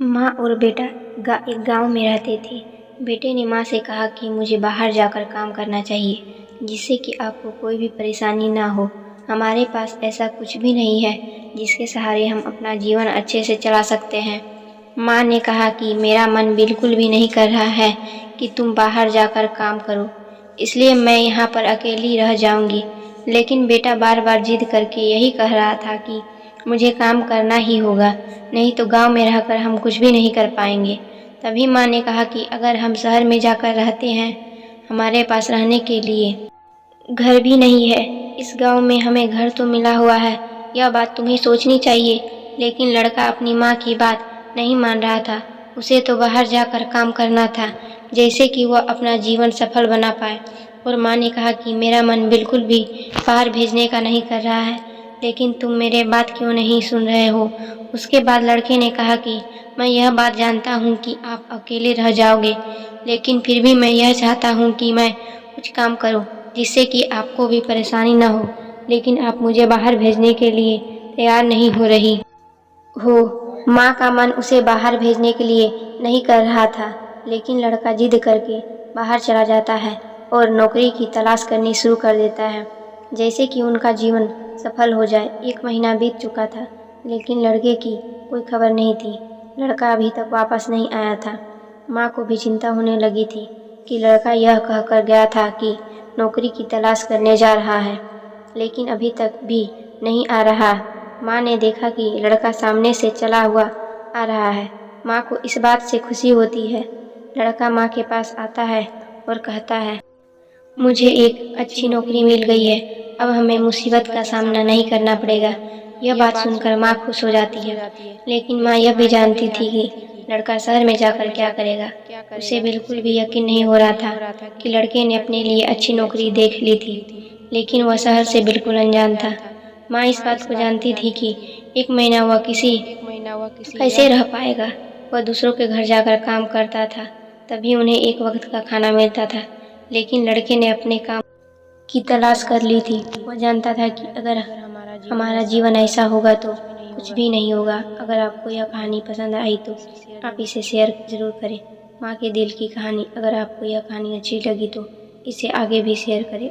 माँ और बेटा एक गांव में रहते थे। बेटे ने माँ से कहा कि मुझे बाहर जाकर काम करना चाहिए, जिससे कि आपको कोई भी परेशानी ना हो। हमारे पास ऐसा कुछ भी नहीं है जिसके सहारे हम अपना जीवन अच्छे से चला सकते हैं। माँ ने कहा कि मेरा मन बिल्कुल भी नहीं कर रहा है कि तुम बाहर जाकर काम करो, इसलिए मैं यहाँ पर अकेली रह जाऊँगी। लेकिन बेटा बार बार जिद करके यही कह रहा था कि मुझे काम करना ही होगा, नहीं तो गांव में रहकर हम कुछ भी नहीं कर पाएंगे। तभी माँ ने कहा कि अगर हम शहर में जाकर रहते हैं, हमारे पास रहने के लिए घर भी नहीं है। इस गांव में हमें घर तो मिला हुआ है, यह बात तुम्हें सोचनी चाहिए। लेकिन लड़का अपनी माँ की बात नहीं मान रहा था। उसे तो बाहर जाकर काम करना था, जैसे कि वह अपना जीवन सफल बना पाए। और माँ ने कहा कि मेरा मन बिल्कुल भी बाहर भेजने का नहीं कर रहा है, लेकिन तुम मेरे बात क्यों नहीं सुन रहे हो। उसके बाद लड़के ने कहा कि मैं यह बात जानता हूँ कि आप अकेले रह जाओगे, लेकिन फिर भी मैं यह चाहता हूँ कि मैं कुछ काम करूँ जिससे कि आपको भी परेशानी ना हो। लेकिन आप मुझे बाहर भेजने के लिए तैयार नहीं हो रही हो। माँ का मन उसे बाहर भेजने के लिए नहीं कर रहा था, लेकिन लड़का जिद करके बाहर चला जाता है और नौकरी की तलाश करनी शुरू कर देता है, जैसे कि उनका जीवन सफल हो जाए। 1 महीना बीत चुका था, लेकिन लड़के की कोई खबर नहीं थी। लड़का अभी तक वापस नहीं आया था। माँ को भी चिंता होने लगी थी कि लड़का यह कहकर गया था कि नौकरी की तलाश करने जा रहा है, लेकिन अभी तक भी नहीं आ रहा। माँ ने देखा कि लड़का सामने से चला हुआ आ रहा है। माँ को इस बात से खुशी होती है। लड़का माँ के पास आता है और कहता है, मुझे एक अच्छी नौकरी मिल गई है, अब हमें मुसीबत का सामना नहीं करना पड़ेगा। यह बात सुनकर माँ खुश हो जाती है, लेकिन माँ यह भी जानती थी कि लड़का शहर में जाकर क्या करेगा। उसे बिल्कुल भी यकीन नहीं हो रहा था कि लड़के ने अपने लिए अच्छी नौकरी देख ली थी, लेकिन वह शहर से बिल्कुल अनजान था। माँ इस बात को जानती थी कि 1 महीना वह कैसे रह पाएगा। वह दूसरों के घर जाकर काम करता था, तभी उन्हें एक वक्त का खाना मिलता था। लेकिन लड़के ने अपने काम की तलाश कर ली थी। वह जानता था कि अगर हमारा जीवन ऐसा होगा तो कुछ भी नहीं होगा। अगर आपको यह कहानी पसंद आई तो आप इसे शेयर ज़रूर करें। माँ के दिल की कहानी। अगर आपको यह कहानी अच्छी लगी तो इसे आगे भी शेयर करें।